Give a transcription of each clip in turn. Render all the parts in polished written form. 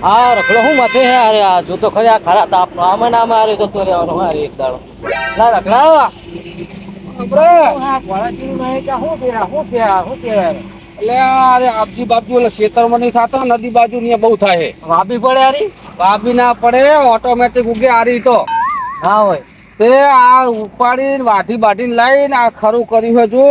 આ રખડો હું માથે હે અરે આ જો તો ખરે આ ખરા તાપનો આમાં ના મારે જતો રહેવાનો હારે એક દાડો ના રખડા આપણે હા કોળાજીનું નહીં કે હું કે એટલે અરે આપજી બાજુ એટલે ખેતરમાં નહીં થતો નદી બાજુ ને બહુ થાય વાપી પડે હારી વાબી ના પડે ઓટોમેટિક ઉગે આરી તો હા હોય તે આ ઉપાડીને વાઢી બાઢીને લઈને આ ખરું કર્યું હોય જો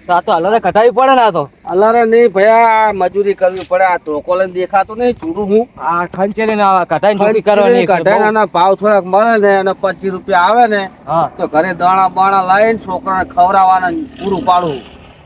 આ તો હલરે કટાવી પડે ને આ તો અલારે નહીં ભયા મજૂરી કરવી પડે આ ધોકો લઈને દેખાતું નહીં ચૂડું હું આ ખંચેલી ને કટાઈ ચોકી કરવાની કઢાઈ ના ભાવ થોડાક મળે ને અને 25 રૂપિયા આવે ને હા તો ઘરે દાણા બાણા લઈને છોકરાને ખવડાવવાના પૂરું પાડવું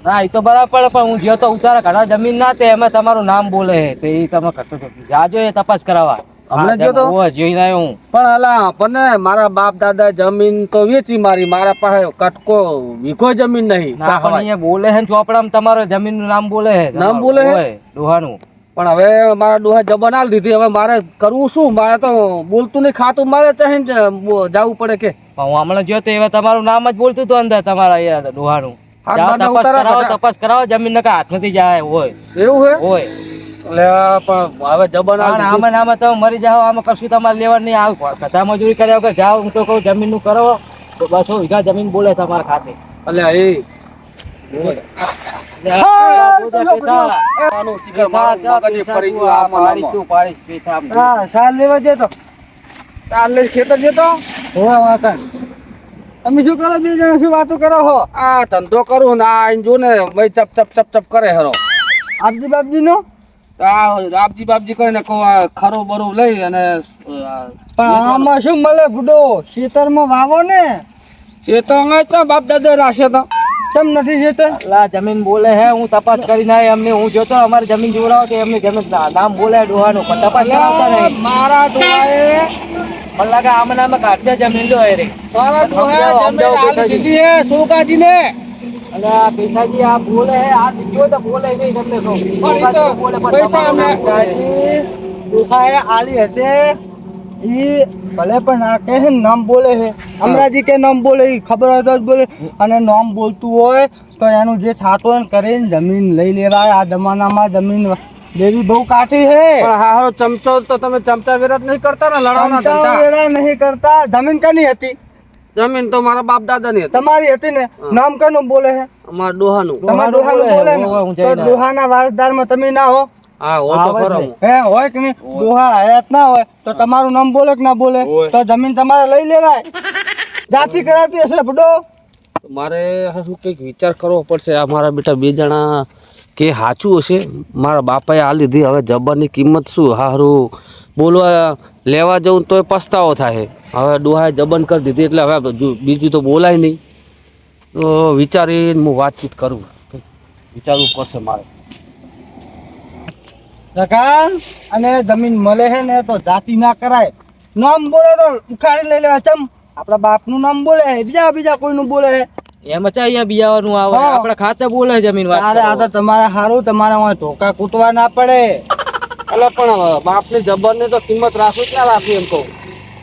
ના એ તો બરાબર પણ હું જ્યો તો ઉતારા ઘણા જમીન ના તે એમાં તમારું નામ બોલે છે તો એ તમે જાજો એ તપાસ કરાવવા હમણાં જો તો જોઈને આવ્યો હું પણ અલા આપણને મારા બાપ દાદા જમીન તો વેચી મારી મારા પાસે કટકો વીઘો જમીન નહીં ના પણ અહીંયા બોલે છે ને ચોપડામાં તમારો જમીન નું નામ બોલે છે નામ બોલે છે? હોય, ડોહાનું પણ હવે મારા ડોહા જબાન આલ દીધી હવે મારે કરવું શું મારે તો બોલતું નહીં ખાતું મારે ચાહે જવું પડે કે પણ હું હમણાં જોયો તો એવા તમારું નામ જ બોલતું હતું અંદર તમારા અહીંયા ડોહાનું હાથ જાઓ, બાંધા તપાસ ઉતારા કરાવો બધા. તપાસ કરાવો જમીન નકા હાથમાંથી જાય હોય એવું હે હોય એટલે પણ હવે જબાન આલ પણ દીધી. આમાં ને આમાં તમે મરી જાઓ આમાં કશું તમારે લેવા નહીં આવે કથા મજૂરી કર્યા વગર જાઓ હું તો કહું જમીન નું કરો તો 200 વીઘા જમીન બોલે તમારા ખાતે એટલે એ આનું શિખર મારું મગજે ફરી ગયું આમાં આમાં. હા સાર લેવા જતો ચાલ લઈ ખેતર જતો હોવા વાકા તમે શું કરો બે જણા શું વાતો કરો હો આ ધંધો કરું ને આ આઈને જો ને ભાઈ ચપ ચપ ચપ ચપ કરે હરો આપજી બાપજી નો તો આ આપજી બાપજી કરીને કહું આ ખરું બરું લઈ અને પણ આમાં શું મળે બુડો ખેતરમાં વાવો ને ચેતો અમે ચા બાપ દાદા રાશે તો કેમ નથી ખેતર લા જમીન બોલે હે હું તપાસ કરીને આવી એમને હું જોતો અમારી જમીન જોડાવો તો એમને જમીન નામ બોલે ડોહાનું પણ તપાસ કરાવતા નહીં મારા ડોહાએ મને લાગે આમાં નામે કાઢશે જમીન જો એ રે મારા ડોહાએ જમીન આલી દીધી હે સોગાજીને અને આ પૈસાજી આ બોલે હે આ જો તો બોલે નહીં તમને કહું પણ ઈ તો બોલે પણ પૈસા તમારું અમને- નામ જાય. દુખાએ આલી હશે ઈ ભલે પણ આ કહે છે ને નામ બોલે છે અમરાજી કે નામ બોલે ઈ ખબર હોય તો જ બોલે અને નામ બોલતું હોય તો એનું જે થાતું હોય ને કરીને જમીન લઈ લેવાય આ જમાનામાં જમીન લેવી બહુ કાઠી છે પણ હારો ચમચો તો તમે ચમચા વિરાટ નહીં કરતા ને લડાવના ચમચા ધંધા વેરા નહીં કરતા જમીન કની હતી જમીન તો મારા બાપ દાદા ની હતી તમારી હતી ને નામ કનું બોલે છે અમારા ડોહાનું તમારા ડોહાનું ડોહાનું બોલે બોલે, હું ને જઈને તો ડોહાના વારસદારમાં તમે ના હો હા હો તો આવે ખરો છે. હું. હે હોય કે નહીં ડોહા હયાત ના હોય તો તમારું નામ બોલે કે ના બોલે હોય. તો જમીન તમારે લઈ લેવાય જાતિ કરાતી હશે બડો મારે શું કંઈક વિચાર કરવો પડશે આ મારા બેટા બે જણા કે સાચું હશે મારા બાપાએ આ લીધી હવે જબરની કિંમત શું હારું બોલવા લેવા જવું તોય પસ્તાવો થાય હવે ડોહાએ જબન કરી દીધી એટલે હવે બીજું તો બોલાય નહીં તો વિચારીને હું વાતચીત કરું કંઈક વિચારવું પડશે મારે કાકા અને જમીન મળે છે ને તો જાતિ ના કરાય નામ બોલે તો ઉખાડી લઈ લેવા ચમ આપણા બાપનું નામ બોલે છે બીજા બીજા કોઈનું બોલે છે એમાં ચા અહીંયા બિયાવાનું આવે હા. આપણા ખાતે બોલે જમીન વાત અરે આ તો તમારે સારું તમારે હોય ધોકા કૂટવા ના પડે એટલે પણ બાપની જબરની તો કિંમત રાખું ક્યાં રાખી એમ કહું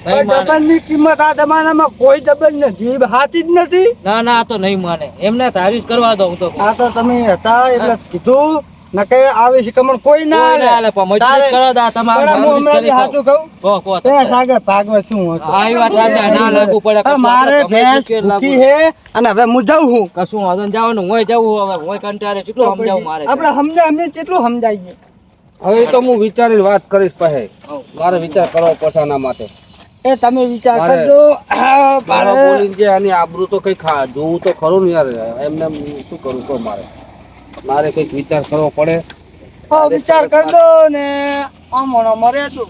નહીં માને. જબરની કિંમત આ જમાનામાં કોઈ જબર નથી હાથી જ નથી ના ના આ તો નહીં માને એમને તારીફ કરવા દો હું તો કહું. આ તો તમે હતા એટલે કીધું નકે આવે શિકમણ કોઈ ના કોઈ ના હાલે. હાલે, પણ મજબૂત તારે- કરો દા તમારે પણ હું મજબૂત હમણાં કરી કહો. સાચું કહું કહો, કહો તે તમે. સાગર ભાગમાં શું હતું આ ઈ વાત સાચી, આ ના લાગુ પડે હા, કશું મારે આપણે ગમે ભેંસ એટલું લાગુ ભૂખી હે અને હવે હું જાઉં છું કશું વાંધો નહીં, જવાનું હોય જવું હવે હોય કંટાળે કેટલું સમજાવું મારે આપણે સમજાય અમે કેટલું સમજાવીએ હવે એ તો હું વિચારીને વાત કરીશ પછી મારે વિચાર કરવો પડશે આના માટે એ તમે વિચાર મારે- કરજો મારા મારે બોલીને જે આની આબરૂ તો કઈ જોવું તો ખરું ને યાર એમને એમ શું કરું તો મારે કઈક વિચાર કરવો પડે વિચાર કરજો ને આમોનો મરે તું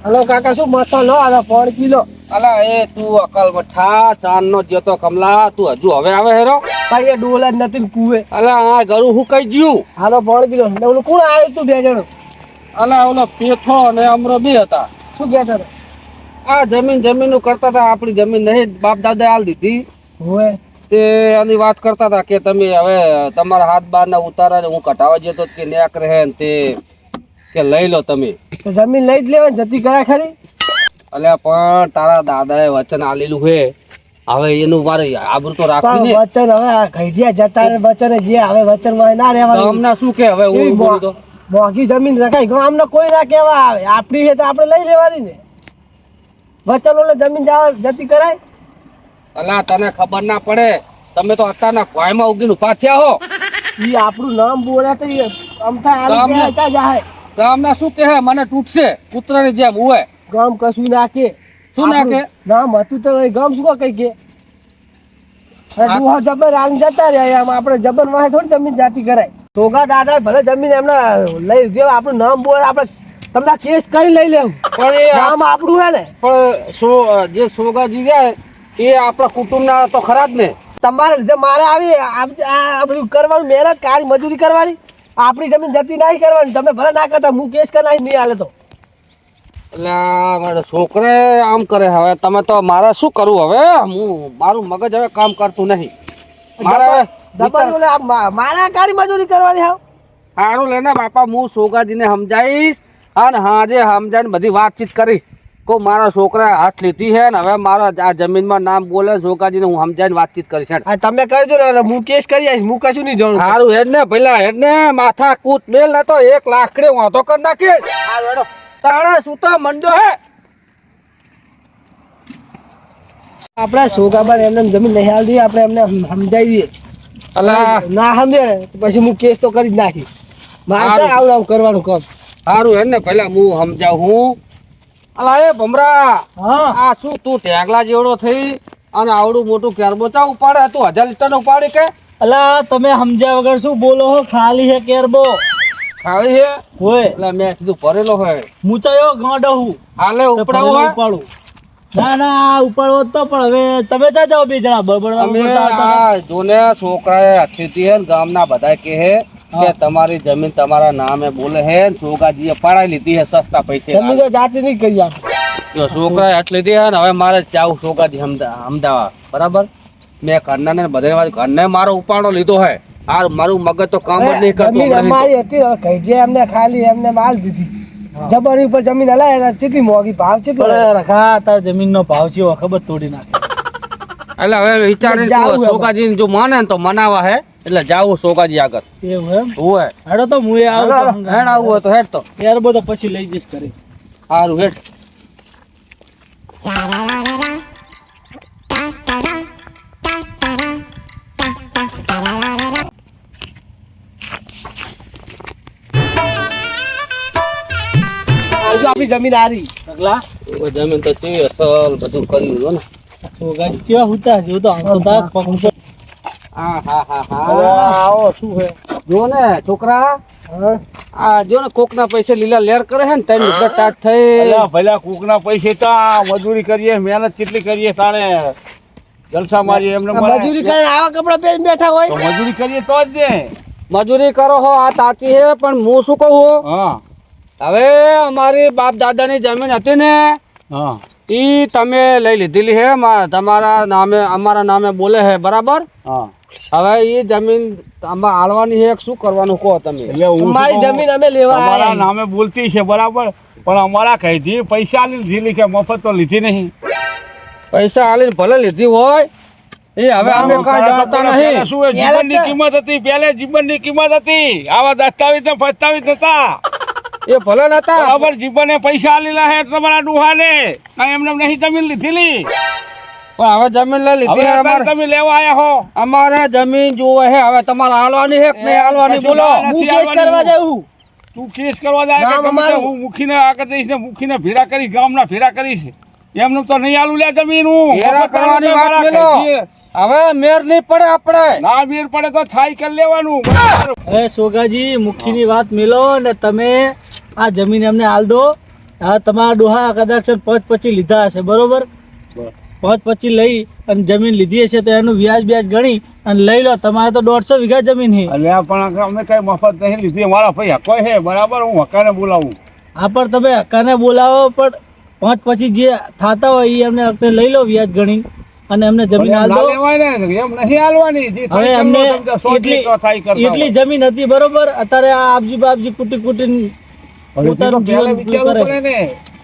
હલો કાકા શું મતો લો આ 5 કિલો અલા એ તું અકલ મઠા ચાંદ નો જતો કમલા તું હજુ હવે આવે હેરો ભાઈ એ ડોલા જ નથી ને કુવે અલા આ ગરું હું કઈ જ્યું હાલો 5 કિલો ને ઓલું કોણ આવ્યું તું બે જણ અલા ઓલો પેથો અને અમરો બે હતા શું કહેતા હતા આ જમીન નું કરતા હતા આપણી જમીન નહીં બાપ દાદા આલ દીધી હોય તે આની વાત કરતા હતા કે તમે હવે તમારા હાથ બાર ના ઉતારા ને હું કટાવા જતો તો કે નેક રહે ને તે કે લઈ લો તમે તો જમીન લઈ જ લેવાની જતી કરા ખરી અલ્યા પણ તારા દાદાએ વચન આલેલું હે, હવે એનું મારે આબરૂ તો રાખવી પણ ને. વચન હવે આ ઘડિયા જતા રહે વચન જે હવે વચન માં ના રહેવાનું. ગામના શું કે હવે હું બોલું તો મોંઘી જમીન રખાય ગામના કોઈ ના કહેવા આવે, આપણી છે તો આપણે લઈ લેવાની ને. વચન ઓલે જમીન જતી કરાય. અલા તને ખબર ના પડે, તમે તો અત્યારના ભોયમાં ઉગીને ઉભા થયા હો. ઈ આપણું નામ બોલે તો ઈ અમથા આલી ગામને- ગયા ચા જાહે. ગામના શું કહે મને તૂટશે કૂતરાની જેમ હોય. ગામ કશું નાખે. શું નાખે? નામ હતું તો એ ગામ શું કઈ કે ડુહા જબર આલી જતા રહ્યા, આમ આપણે જબર વાહે થોડી જમીન જાતી કરાય. સોગા દાદા ભલે જમીન એમના લઈ જે આપણું નામ બોલે આપણે તમને કેસ કરી લઈ લેવું. પણ એ નામ આપણું હે ને. પણ જે સોગાજી રહ્યા એ આપણા કુટુંબના તો ખરા જ ને. તમારે લીધે મારે આવી આ બધું કરવાનું, મહેનત કાળી મજૂરી કરવાની, આપણી જમીન જતી નહીં કરવાની. તમે ભલે ના કરતા હું કેસ કરી નહીં હાલે તો. એટલે મારા છોકરે આમ કરે. હવે તમે તો મારે શું કરવું હવે? હું મારું મગજ હવે કામ કરતું નહીં. મારે જબર બોલે મારા કાળી મજૂરી કરવાની હાવ. સારું લઈને બાપા હું સોગાજીને સમજાવીશ અને હાજે સમજાવીને બધી વાતચીત કરીશ. કહું મારા છોકરા હાથ લીધી છે ને હવે મારા આ જમીનમાં નામ બોલે સોગાજીને હું સમજાવીને વાતચીત કરીશ. આ તમે કરજો ને હું કેસ કરી આવીશ, હું કશું નહીં જાણું. સારું હેડ ને પેલા હેડ ને માથા કૂટ મેલ ને તો 1 લાખ વાંધો કરી નાખીએ. તાણે સુતા મંડ્યો હે. આપણે સોગાબાન એમને જમીન નહીં હાલ દઈએ, આપણે એમને સમજાવી દઈએ. અલા ના સમજે ને તો પછી હું કેસ તો કરી જ નાખીશ. મારે હારું. આવું આવું કરવાનું કામ. સારું હેડ ને પેલા હું સમજાવું. અલા એ ભમરા, હા આ શું તું ટેગલા જેવડો થઈ અને આવડું મોટું કેરબોચા ઉપાડે? તું 1000 લીટર નો ઉપાડી કે? અલા તમે સમજ્યા વગર શું બોલો હો? ખાલી હે કેરબો ખાવી છે હોય. એટલે મેં કીધું ભરેલો હોય. મૂચાયો ગાંડો હું હાલે તો ઉપડાવું ફરેલો હોય. ઉપાડું. ના ના ઉપાડવો જ તો, પણ હવે તમે ત્યાં જાઓ બે જણા બળબડ અમે બળબડ આવતા. આ જોને છોકરાએ હથેથી હે ને ગામના બધા કહે હે કે તમારી જમીન તમારા નામે બોલે હે ને સોગાજીએ પડાઈ લીધી હે સસ્તા પૈસે. જમીન તો જાતે નહીં કરી આપણે. જો છોકરાએ હથ લીધી હે ને હવે મારે જાવું સોગાજી અમદાવાદ બરાબર. મેં ઘરના ને બધા ઘરને મારો ઉપાડો લીધો હે. આ મારું મગજ તો કામ જ નહીં કરતું. જમીન હમણાં અમારી હતી હવે કઈ જે એમને ખાલી એમને માલ દીધી. જબરની ઉપર જમીન હલાય કેટલી મોંઘી ભાવ છે. પણ રખા તાર જમીનનો ભાવ છે એવો ખબર તોડી નાખે. એટલે હવે વિચારે જાવું હે સોગાજી જો માને ને તો મનાવા હે એટલે જાવું સોગાજી આગળ. એવું એમ? હોય હેડો તો હું આવું હેડ આવું હોય તો હેડ તો કેરબો તો પછી લઈ જઈશ કરી. સારું હેડ. આવજો આપણી જમીન હારી. સગલા જમીન તો છે અસલ બધું કર્યું જો ને. સોગાજી કેવા હુતા છે? હું તો આમ તો તાર પગ ઉપર. હા હા હા હવે હા આવો શું છે? જો ને છોકરા હા? આ જો ને કોક ના પૈસે લીલા લેર કરે છે ને તઈ મુદ્દા સ્ટાર્ટ થઈ. અલ્યા ભલા કૂકના પૈસે તો મજૂરી કરીએ, મહેનત કેટલી કરીએ તાણે જલસા મારીએ એમને મળે. મજૂરી કરીને આવા કપડા પહેરીને બેઠા તો હોય. મજૂરી કરીએ તો જ ને. મજૂરી કરો હો આ સાચી છે પણ હું શું કહું છું? હા હવે અમારી બાપ દાદાની જમીન હતી ને હા ઈ તમે લઈ લીધેલી હે તમારા નામે અમારા નામે બોલે હે બરાબર. હા હવે એ જમીન આમાં હાલવાની છે શું કરવાનું કહો તમે? એટલે હું મારી શું કહું? જમીન અમે લેવા તમારા આયા. નામે બોલતી છે બરાબર, પણ અમારા કઈથી પૈસા લીધી કે મફત તો લીધી નહીં. પૈસા હાલીને ભલે લીધી હોય એ હવે અમે કાંઈ જાણતા પહેલા નહીં. શું હોય, જીવનની કિંમત હતી, પહેલે જીવનની કિંમત હતી. આવા દસ્તાવેજ ને ફસ્તાવેજ નતા એ ભલે નતા બરાબર. જીવને પૈસા આલેલા હે તમારા ડુહાને, કાંઈ એમને નહીં જમીન લીધેલી. પણ હવે જમીન લઈ લીધી હવે હે અત્યારે અમારે. તમે લેવા આયા હો. અમારે જમીન જોવે હે હવે તમારે હાલવાની હે કે નહીં હાલવાની કશું બોલો? ના. હું કેસ કરવા જાઉં. તું કેસ કરવા જાય નામ કે ગમે તે અમારું. હું મુખીને આગળ જઈશ ને મુખીને ભેરા કરીશ, ગામના ભેરા કરીશ. એમનું તો નહીં આલું લે જમીન હું. ભેરા કરવાની વાત મારા મેલો. કઈથી. હવે મેર નહીં પડે આપણે. ના વીર પડે તો થાય કરી લેવાનું બરાબર. હવે સોગાજી મુખીની વાત મેલો ને તમે આ જમીન એમને હાલ દો. હા તમારા ડોહા કદાચ 5-25 લીધા હશે બરોબર. 5-25 લઈ અને જમીન લીધી હશે તો એનું વ્યાજ બ્યાજ ગણી અને લઈ લો. તમારે તો 150 વીઘા જમીન છે. અલ્યા પણ અમે કઈ મફત નહીં લીધી, મારા ભાઈ હકો છે બરાબર. હું હકાને બોલાવું. આ પણ તમે હક્કાને બોલાવો પણ 5-25 જે થતા હોય એ એમને વખતે લઈ લો વ્યાજ ગણી અને એમને જમીન હાલ ના દો. લેવાય ને, એમ નહીં હાલવાની. જે હવે થાય અમને કરી લો, સમજો, એટલી તો થાય કરતા એટલી હોય. જમીન હતી બરોબર. અત્યારે આ આપજી બાપજી કુટી કુટી હવે પોતાનું તો પહેલા જીવન વિચારવું કરે. પડે ને.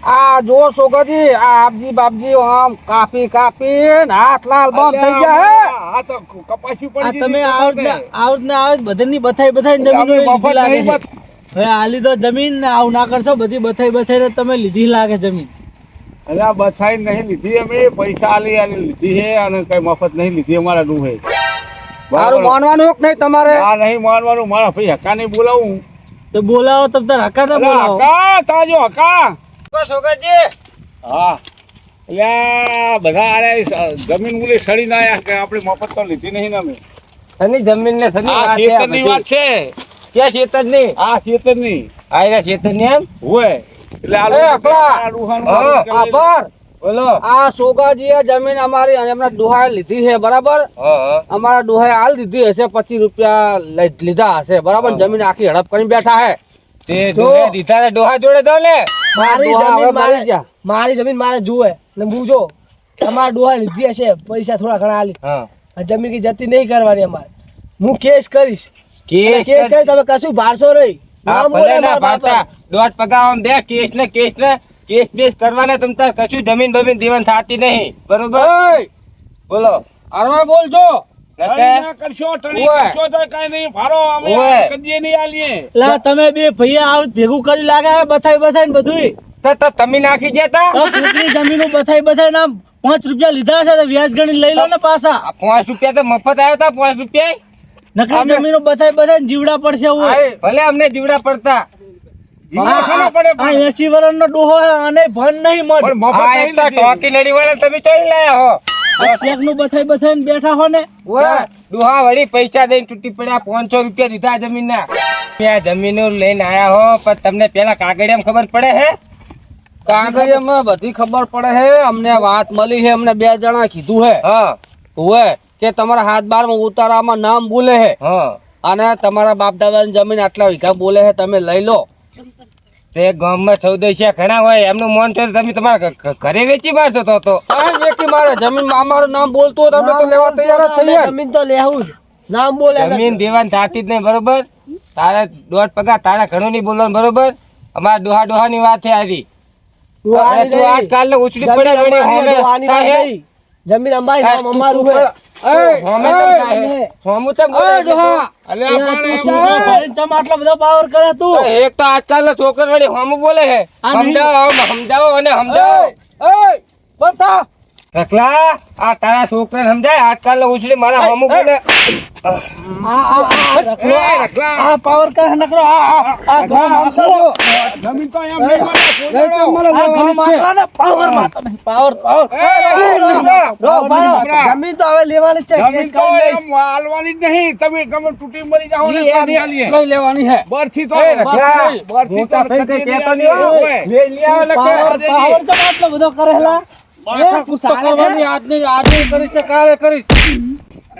આ જો છોકરાજી આ આપજી બાપજી આમ કાપી હાથ લાલ બંધ થઈ ગયા હે. આ તો કપાસી આ પડી તમે દીધી આવત ને બધાની બથાઈ જમીન આપણે લીધી મફત લાગે નહીં છે. હવે આ લીધો જમીન ને આવું ના કરશો, બધી બથાઈ ને તમે લીધી લાગે જમીન. અરે આ બસાઈ નહીં લીધી, અમે પૈસા આલી લીધી છે અને કઈ મફત નહીં લીધી અમારા ડૂહે. મારું માનવાનું કે નહીં તમારે? આ નહીં માનવાનું, મારા ભાઈ હકા નહીં બોલાવું. તો બોલાવો તમ તાર હકા ને અરે બોલાવો. હકા તાજો હકા. છોકરાજી હા એટલે આ બધા આરે જમીન મૂલી સડી ના આયા કે આપણે મફત તો લીધી નહીં ને અમે. સની જમીન ને સની આ વાત છે આ ખેતરની બધી. વાત છે. ક્યાં ખેતરની? આ ખેતરની આ એના ખેતરની એમ? હોય એટલે આ એ લોકો અકલા. આ ડૂહાનું હા, મારું કરી લઈ. આભાર. બોલો. આ સોગાજીએ જમીન અમારી અને એમના ડોહાએ લીધી છે બરાબર. અમારા ડોહાએ હાલ લીધી હશે 25 રૂપિયા લીધા હશે બરાબર. જમીન આખી હડપ કરીને બેઠા હે. તે ડોહે દીધા ને ડોહા જોડે દો ને. મારી ડોહા હવે જમીન મરી મારે ગયા. મારી જમીન મારે જુએ ને હું જો તમારા ડોહા લીધી હશે પૈસા થોડા ઘણા આલી. હા. આ જમીન કી જતી નહીં કરવાની અમારે. હું કેસ કરીશ. કેસ કેસ કરી તમે કશું ભારશો નહીં. હા, નામ ભલે બોલે ના મારા પાડતા. બાપા. દોઢ પગાવવામાં દે કેસ ને કેસ કરવાના તમ તાર કશું જમીન બમીન દેવાન થતી નહીં. બરોબર? ઓય, બોલો. આરવા બોલજો. ટણી ના કરશો, ટણી ઓય. કરશો તો કાંઈ નહીં, ફારો અમે ઓય. આ કદીએ નહીં આલીએ. લા તમે બે ભૈયા આવું ભેગું કરી લાગે હે બથાઈ ને બધુંય. તો તમે નાખી જતા તો કૂતરી જમીનો બથાઈ ના 5 રૂપિયા લીધા છે તો વ્યાજ ગણી લઈ લો ને પાછા. 5 રૂપિયા તો મફત આવ્યા હતા. 5 રૂપિયા નકરી જમીનો બથાઈ ને જીવડા પડશે એવું. આય, ભલે અમને જીવડા પડતા. જીવડા શાના પડે આ પણ? 80 વર્ષનો ડોહો હે અને ભન નહીં મત. પણ મફત હા, નહીં એક તો લીધી. ટોકી લડી વાળા તમે ચોઈ લાયા હો. આ ચેકનું બથાઈ ને બેઠા હો ને. ઓય, ડોહા વળી પૈસા દઈને તૂટી પડ્યા. 500 રૂપિયા દીધા જમીનના. આ જમીનો લઈને આયા હો, પણ તમને પેલા કાગળિયામાં ખબર પડે હે? કાગળિયામાં બધી ખબર પડે હે. અમને વાત મળી હે, અમને 2 જણા કીધું હે. હા ઓય કે તમારા હાથ બારમાં ઉતારામાં નામ બોલે હે હા. અને તમારા બાપ દાદાની જમીન આટલા વીઘા બોલે હે, તમે લઈ લો. તે ગામમાં સૌદેશિયા ઘણા હોય, એમનું મન છે તમે તમારા ઘરે વેચી મારશો તો આ વ્યક્તિ મારે જમીનમાં અમારું નામ બોલતું હોય તો અમે તો લેવા તૈયાર જ છીએ. જમીન તો લેવું જ. નામ બોલે જમીન દેવાન થતી જ નહીં. બરોબર? તારે દોઢ પગાર તારે ઘણું નહીં બોલવાનું. બરોબર? અમારા ડોહાની વાત છે આજી. અરે તું આજકાલ ઉછળી પડે વળી હોમે કાંઈ હે? જમીન અંબાઈ નામ અમારું હે. હોમે તો કાંઈ હે? હોમું તો બોલે છે. અલ્યા પણ તું એમ છોકરો ભણીને ચમ આટલો બધો પાવર કરે તું. એક તો આજકાલનો છોકરો વળી હોમું બોલે છે. આ નહીં. સમજાવો અને સમજાવો. બતા રખલા, આ તારા છોકરાને સમજાય? આજકાલનો ઉછળી મારા હોમું બોલે. રખલો, એ રખલા. આ પાવર કરે નકરો આ ગામ આખો. જમીન તો એમ નહીં મળે. આ ગામ આખલાને પાવર મારતો નહીં. પાવર જમીન તો હવે લેવાની છે. જમીન કેસ તો કરી લઈશ. એમ હાલવાની જ નહીં. તમે ગમે તૂટી મરી જાઓ ને તો નહીં હાલીએ. લઈ લેવાની હે. બરથી તો રખલા. બરથી તો મોટા થઈ કદી કહેતો નહીં નહીં હો. હાલીએ. લે લે આવે લખે. પાવર ચમ આટલો બધો કરેલા. તું કરવાની આજની કરીશ ને કાલે કરીશ.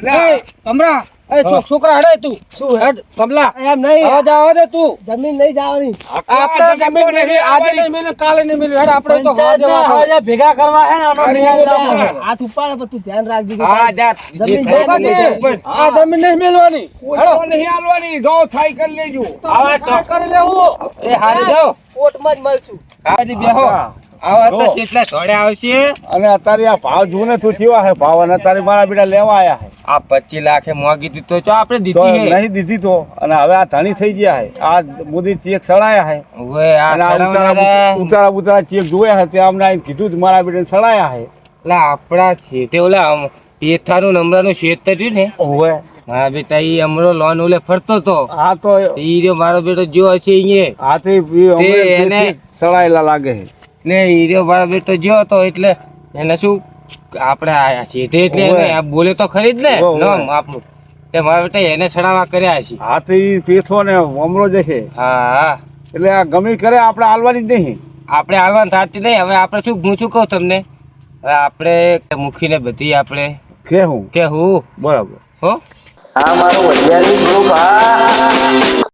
એ કમરા, એ છોકરા હડે તું. શું હે? હેડ કમલા, એમ નહીં. આવા દે તું. જમીન નહીં જવાની. આપણે જમીન નહીં, આજે નહીં મિલે, કાલે નહીં મિલે. હેડ આપણે તો પંચાયતને હવા હવે ભેગા કરવા હે ને આનો ન્યાય લાવવો હે. હાથ ઉપાડે પણ તું ધ્યાન રાખજે કે હા જા. જમીન જે થાય જાય તે નહીં. ઉપર. આ જમીન નહીં મિલવાની. કોઈ નહીં હાલવાની. જો થાય કરી લેજો. આવા તો કરી લેવું. એ હારી જાઓ. કોર્ટમાં જ મળશું. આવાજી બેહો. આવા તો કેટલા ધોળે આવશે. અને અત્યારે આ ભાવ જૂને તું થયો હે ભાવ અને અત્યારે મારા બેટા લેવા આયા હે આ 25 લાખે મોંઘી દીધી તો આપણે તો દીધી હે. નહીં દીધી તો અને હવે આ ધણી થઈ ગયા હે આ મોદી ચેક સડાયા હે ઓવે આ અને આ સડાવનારા ઉતારા ચેક જોયા હે તે અમને આઈને કીધું જ મારા બેટાને સડાયા હે લા આપણા શેઠે ઓલા પેથાનું નંબરનું શેઠ તો રહ્યું ને ઓવે મારા બેટા ઈ અમરો લોન ઓલે ફરતો તો આ તો ઈ રહ્યો મારો બેટો જો હશે અહીંયા હાથી એને- સડાયેલા લાગે હે એટલે ઈ રહ્યો મારો બેટો જો તો એટલે એને શું આપણે આ શેઠે એટલે ઓવે. એને આ બોલે તો ખરી જ ને ઓવે. નામ આપણું તે મારા બેટા એને સડાવા કર્યા છે. હાથી પેથો ને અમરો જશે હા હા એટલે આ ગમે કરે આપણે હાલવાની જ નહીં આપણે હાલવાનું થતી નહીં. હવે આપણે શું હું શું કહું તમને, હવે આપણે મૂકીને બધી આપણે કે હું કે હું બરાબર હો આ મારું વડિયાળી ગ્રુપ આ